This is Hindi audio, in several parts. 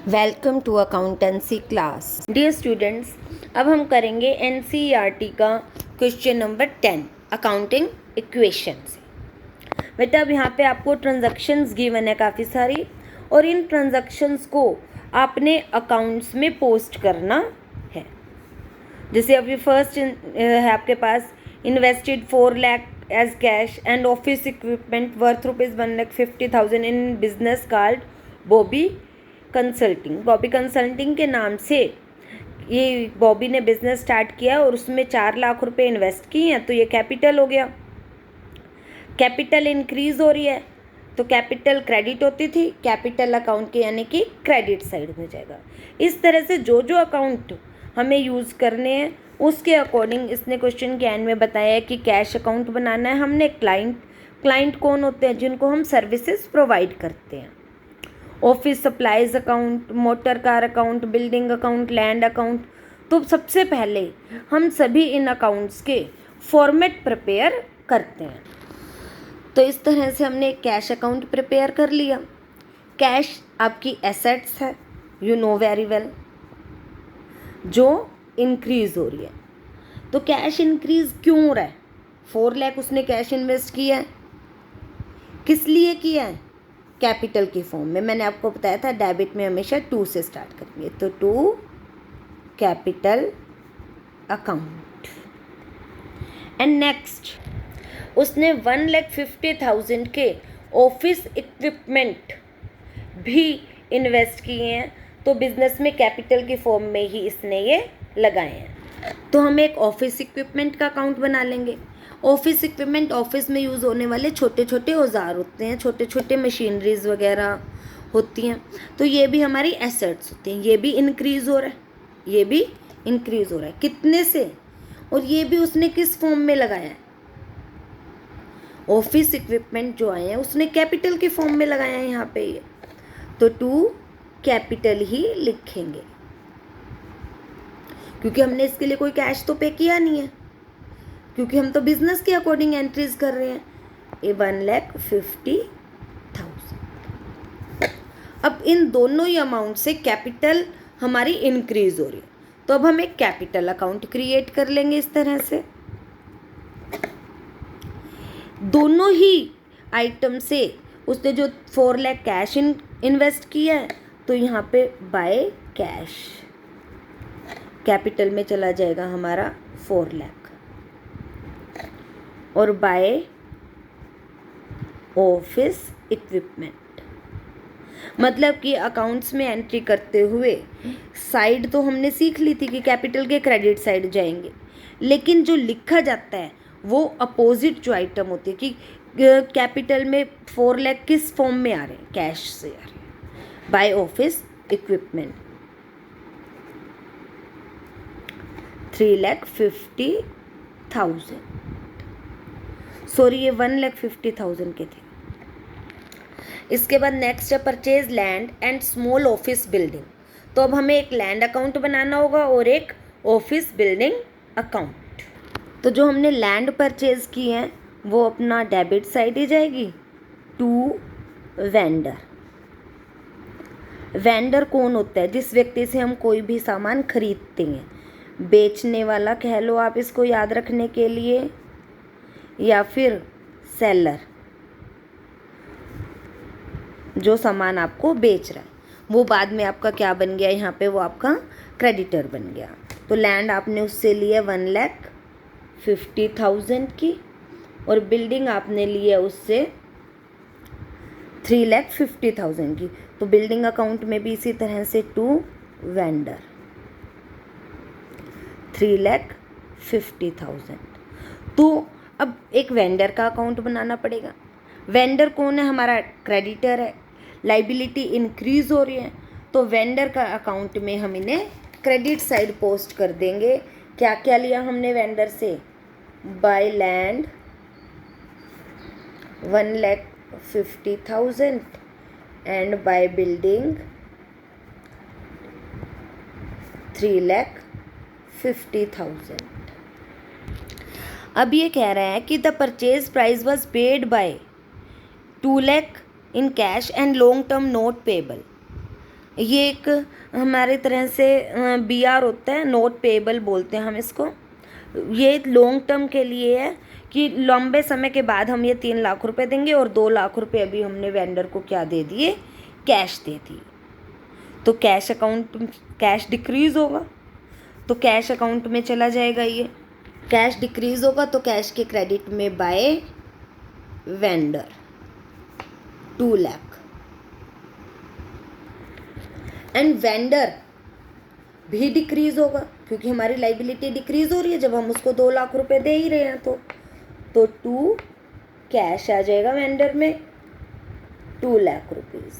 Welcome to accountancy class. Dear students, अब हम करेंगे एनसीईआरटी का क्वेश्चन नंबर 10 अकाउंटिंग इक्वेशन से। बेटा अब यहाँ पे आपको ट्रांजैक्शंस गिवन है काफ़ी सारी, और इन ट्रांजैक्शंस को आपने अकाउंट्स में पोस्ट करना है। जैसे अभी फर्स्ट है आपके पास invested 4 lakh as cash and office equipment worth ₹1,50,000 in business called Bobby consulting. Bobby consulting के नाम से ये बॉबी ने बिजनेस स्टार्ट किया और उसमें 4 लाख रुपए इन्वेस्ट किए हैं, तो ये कैपिटल हो गया। कैपिटल इंक्रीज हो रही है तो कैपिटल क्रेडिट होती थी, कैपिटल अकाउंट के यानी कि क्रेडिट साइड में जाएगा। इस तरह से जो जो अकाउंट हमें यूज़ करने हैं उसके अकॉर्डिंग इसने क्वेश्चन के एंड में बताया है कि कैश अकाउंट बनाना है हमने। क्लाइंट कौन होते हैं? जिनको हम सर्विसेज प्रोवाइड करते हैं। Office supplies account, motor car account, building account, land account. तो सबसे पहले हम सभी इन अकाउंट्स के फॉर्मेट प्रिपेयर करते हैं। तो इस तरह से हमने एक कैश अकाउंट प्रिपेयर कर लिया। कैश आपकी एसेट्स है, यू नो वेरी वेल, जो इंक्रीज हो रही है। तो कैश इंक्रीज क्यों हो रहा है? 4 लाख उसने कैश इन्वेस्ट किया है। किस लिए किया है? कैपिटल के फॉर्म में। मैंने आपको बताया था डेबिट में हमेशा 2 से स्टार्ट करेंगे, तो 2 कैपिटल अकाउंट। एंड नेक्स्ट उसने 1,50,000 के ऑफिस इक्विपमेंट भी इन्वेस्ट किए हैं, तो बिजनेस में कैपिटल के फॉर्म में ही इसने ये लगाए हैं। तो हम एक ऑफिस इक्विपमेंट का अकाउंट बना लेंगे। ऑफिस इक्विपमेंट ऑफिस में यूज़ होने वाले छोटे छोटे औजार होते हैं, छोटे छोटे मशीनरीज वगैरह होती हैं, तो ये भी हमारी एसेट्स होती हैं। ये भी इंक्रीज़ हो रहा है, ये भी इंक्रीज़ हो रहा है। कितने से? और ये भी उसने किस फॉर्म में लगाया है? ऑफिस इक्विपमेंट जो आए हैं उसने कैपिटल के फॉर्म में लगाया है यहाँ पे ये, तो 2 कैपिटल ही लिखेंगे, क्योंकि हमने इसके लिए कोई कैश तो पे किया नहीं है, क्योंकि हम तो बिजनेस के अकॉर्डिंग एंट्रीज कर रहे हैं। ये 1,50,000। अब इन दोनों ही अमाउंट से कैपिटल हमारी इंक्रीज हो रही है, तो अब हम एक कैपिटल अकाउंट क्रिएट कर लेंगे इस तरह से। दोनों ही आइटम से उसने जो 4 लाख कैश इन्वेस्ट किया है, तो यहाँ पे बाय कैश कैपिटल में चला जाएगा हमारा 4 लाख, और बाय ऑफिस इक्विपमेंट। मतलब कि अकाउंट्स में एंट्री करते हुए साइड तो हमने सीख ली थी कि कैपिटल के क्रेडिट साइड जाएंगे, लेकिन जो लिखा जाता है वो अपोजिट जो आइटम होती है कि कैपिटल में 4 लाख किस फॉर्म में आ रहे हैं? कैश से आ रहे हैं। बाय ऑफिस इक्विपमेंट 3,50,000, सॉरी ये 1,50,000 के थे। इसके बाद नेक्स्ट है purchase land and small office building. तो अब हमें एक लैंड अकाउंट बनाना होगा और एक ऑफिस बिल्डिंग अकाउंट। तो जो हमने लैंड परचेज की है वो अपना डेबिट साइड ही जाएगी। 2 वेंडर। वेंडर कौन होता है? जिस व्यक्ति से हम कोई भी सामान खरीदते हैं। बेचने वाला कह लो आप इसको याद रखने के लिए, या फिर सेलर जो सामान आपको बेच रहा है, वो बाद में आपका क्या बन गया? यहाँ पे वो आपका क्रेडिटर बन गया। तो लैंड आपने उससे लिया 1,50,000 की, और बिल्डिंग आपने लिया उससे 3,50,000 की। तो बिल्डिंग अकाउंट में भी इसी तरह से 2 वेंडर 3,50,000। तो अब एक वेंडर का अकाउंट बनाना पड़ेगा। वेंडर कौन है? हमारा क्रेडिटर है। लाइबिलिटी इंक्रीज हो रही है, तो वेंडर का अकाउंट में हम इन्हें क्रेडिट साइड पोस्ट कर देंगे। क्या क्या लिया हमने वेंडर से? By land 1,50,000 and by building 3,50,000। अब ये कह रहा है कि the purchase price was paid by 2 lakh in cash and long term note payable. ये एक हमारे तरह से BR होता है, नोट पेएबल बोलते हैं हम इसको। ये लॉन्ग टर्म के लिए है कि लंबे समय के बाद हम ये 3 लाख रुपए देंगे और 2 लाख रुपए अभी हमने वेंडर को क्या दे दिए, कैश दे दी। तो कैश अकाउंट, कैश डिक्रीज़ होगा तो कैश अकाउंट में चला जाएगा। ये कैश डिक्रीज़ होगा तो कैश के क्रेडिट में by vendor 2 lakh, and vendor भी डिक्रीज़ होगा क्योंकि हमारी लाइबिलिटी डिक्रीज़ हो रही है जब हम उसको 2 लाख रुपए दे ही रहे हैं। तो 2 कैश आ जाएगा वेंडर में 2 लाख रुपीज़,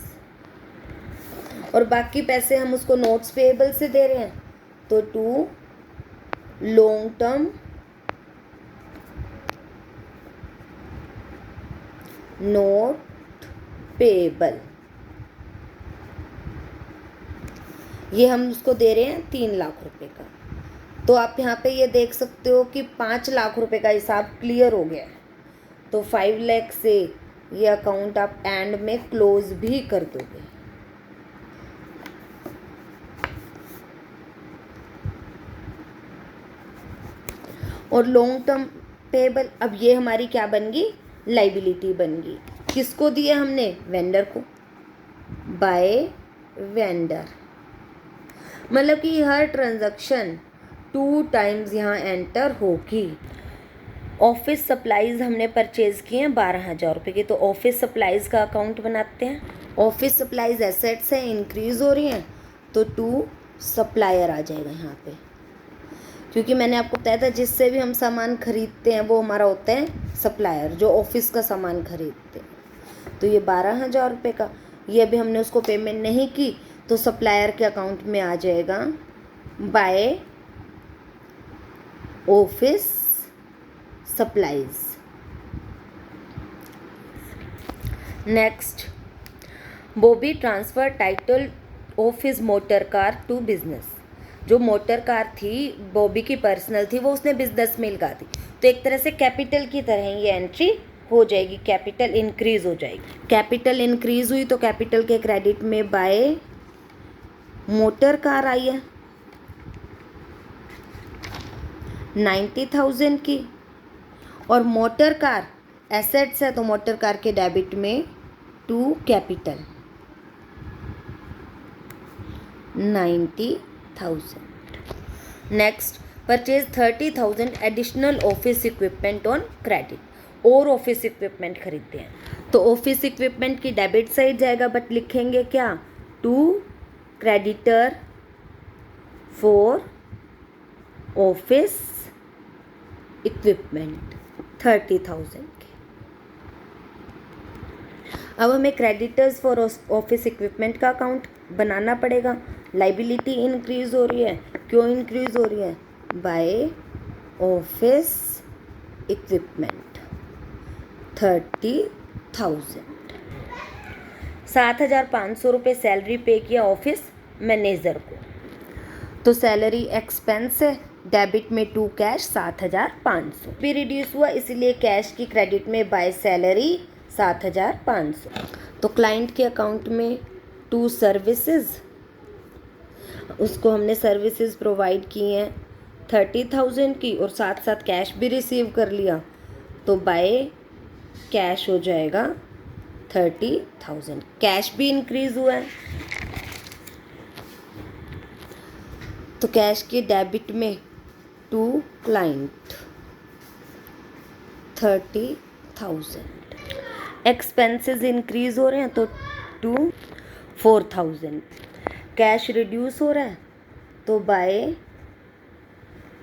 और बाकी पैसे हम उसको नोट्स पेएबल से दे रहे हैं तो 2 लॉन्ग टर्म नोट पेएबल। ये हम उसको दे रहे हैं 3 लाख रुपए का। तो आप यहाँ पे ये देख सकते हो कि 5 लाख रुपए का हिसाब क्लियर हो गया है। तो 5 लाख से ये अकाउंट आप एंड में क्लोज भी कर दोगे। और लॉन्ग टर्म पेएबल, अब ये हमारी क्या बन गई, लाइबिलिटी बन गई। किसको दिए हमने, वेंडर को, बाय वेंडर। मतलब कि हर ट्रांजैक्शन 2 टाइम्स यहाँ एंटर होगी। ऑफिस सप्लाईज हमने परचेज किए हैं 12,000 रुपये की, तो ऑफिस सप्लाईज का अकाउंट बनाते हैं। ऑफिस सप्लाईज एसेट्स हैं, इंक्रीज हो रही हैं तो 2 सप्लायर आ जाएगा यहाँ पे, क्योंकि मैंने आपको बताया था जिससे भी हम सामान खरीदते हैं वो हमारा होता है सप्लायर, जो ऑफिस का सामान खरीदते हैं। तो ये 12,000 रुपये का, ये अभी हमने उसको पेमेंट नहीं की तो सप्लायर के अकाउंट में आ जाएगा by office supplies. Next, Bobby transfer title of his motor car to business. जो मोटर कार थी बॉबी की पर्सनल थी, वो उसने बिजनेस में लगा दी। तो एक तरह से कैपिटल की तरह ये एंट्री हो जाएगी, कैपिटल इंक्रीज हो जाएगी। कैपिटल इंक्रीज हुई तो कैपिटल के क्रेडिट में बाय मोटर कार आई है 90,000 की, और मोटर कार एसेट्स है तो मोटर कार के डेबिट में 2 capital 90,000। Next, purchase 30,000 additional office equipment on credit. और ऑफिस इक्विपमेंट खरीदते हैं तो ऑफिस इक्विपमेंट की डेबिट साइड जाएगा, बट लिखेंगे क्या, 2 क्रेडिटर फॉर ऑफिस इक्विपमेंट 30,000 के। अब हमें क्रेडिटर्स फॉर ऑफिस इक्विपमेंट का अकाउंट बनाना पड़ेगा। लाइबिलिटी इंक्रीज हो रही है, क्यों इंक्रीज हो रही है, बाय ऑफिस इक्विपमेंट 30,000। 7,500 रुपये सैलरी पे किया ऑफिस मैनेजर को, तो सैलरी एक्सपेंस है, डेबिट में 2 कैश 7,500 भी रिड्यूस हुआ, इसलिए कैश की क्रेडिट में बाय सैलरी 7,500। तो क्लाइंट के अकाउंट में 2 सर्विसेज, उसको हमने सर्विसेज प्रोवाइड की हैं 30,000 की, और साथ साथ कैश भी रिसीव कर लिया, तो बाय कैश हो जाएगा 30,000। कैश भी इंक्रीज हुआ है तो कैश के डेबिट में 2 क्लाइंट 30,000। एक्सपेंसेस इंक्रीज हो रहे हैं तो 2 4,000। कैश रिड्यूस हो रहा है तो बाय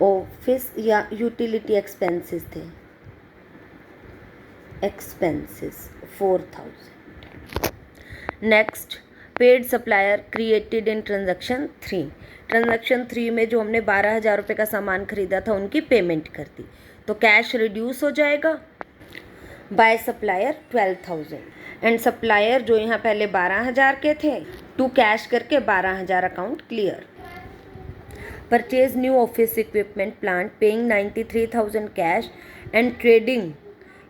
ऑफिस या यूटिलिटी एक्सपेंसेस थे, expenses 4,000। Next, paid supplier created in transaction 3। Transaction 3 में जो हमने 12,000 रुपये का सामान खरीदा था उनकी पेमेंट कर दी, तो कैश रिड्यूस हो जाएगा बाय सप्लायर 12,000, एंड सप्लायर जो यहाँ पहले 12,000 के थे 2 कैश करके 12,000 account clear. Purchase new office equipment plant paying 93,000 cash and trading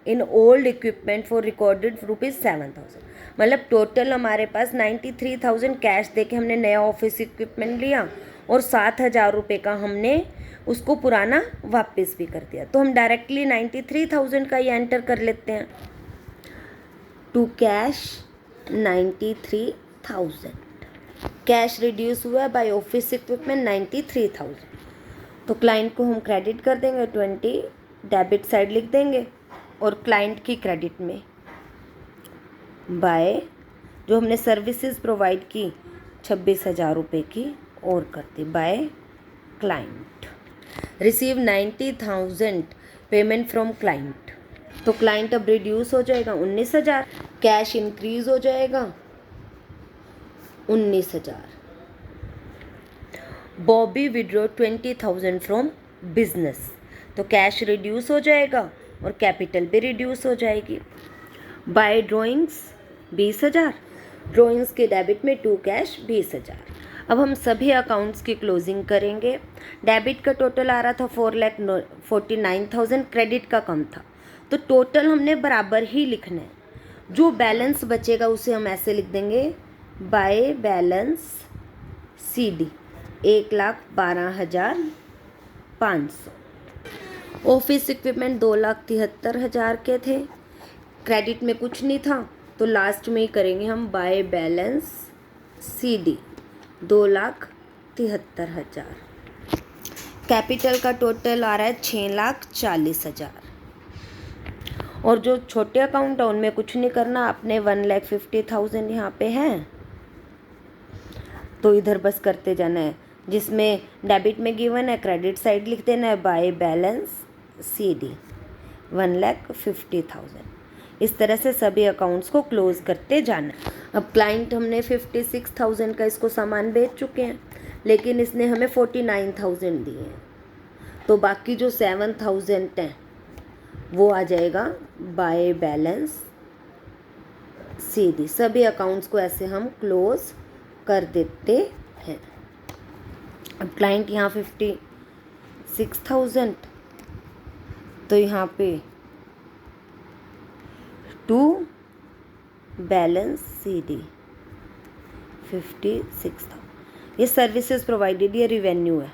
in old equipment for recorded ₹7,000। मतलब टोटल हमारे पास 93,000 कैश दे के हमने नया ऑफिस इक्विपमेंट लिया और 7,000 रुपये का हमने उसको पुराना वापस भी कर दिया। तो हम डायरेक्टली 93,000 का ही एंटर कर लेते हैं। टू कैश 93,000, कैश रिड्यूस हुआ बाय ऑफिस इक्विपमेंट 93,000। तो क्लाइंट को हम क्रेडिट कर देंगे 20, डेबिट साइड लिख देंगे और क्लाइंट की क्रेडिट में बाय जो हमने सर्विसेज प्रोवाइड की 26,000 रुपये की और कर दी by client. Receive 90,000 payment from client. तो क्लाइंट अब रिड्यूस हो जाएगा 19,000, कैश इंक्रीज हो जाएगा 19,000। Bobby withdraw 20,000 from business. तो कैश रिड्यूस हो जाएगा और कैपिटल भी रिड्यूस हो जाएगी। बाय ड्राइंग्स 20,000, ड्राइंग्स के डेबिट में टू कैश 20,000। अब हम सभी अकाउंट्स की क्लोजिंग करेंगे। डेबिट का टोटल आ रहा था 4,49,000, क्रेडिट का कम था, तो टोटल हमने बराबर ही लिखना है। जो बैलेंस बचेगा उसे हम ऐसे लिख देंगे by balance CD 1,12,500। Office equipment 2,73,000 के थे, क्रेडिट में कुछ नहीं था, तो लास्ट में ही करेंगे हम बाय बैलेंस CD 2,73,000। कैपिटल का टोटल आ रहा है 6,40,000। और जो छोटे अकाउंट है उनमें कुछ नहीं करना, अपने 1,50,000 यहाँ पे हैं, तो इधर बस करते जाना है। जिसमें डेबिट में गिवन है क्रेडिट साइड लिख देना है बाय बैलेंस CD 1,50,000। इस तरह से सभी अकाउंट्स को क्लोज करते जाना। अब क्लाइंट हमने 56,000 का इसको सामान बेच चुके हैं, लेकिन इसने हमें 49,000 दिए हैं, तो बाकी जो 7,000 हैं वो आ जाएगा बाय बैलेंस CD। सभी अकाउंट्स को ऐसे हम क्लोज कर देते हैं। अब क्लाइंट यहाँ 56,000, तो यहाँ पे टू बैलेंस CD 56,000। ये सर्विसेज प्रोवाइडेड, ये रिवेन्यू है।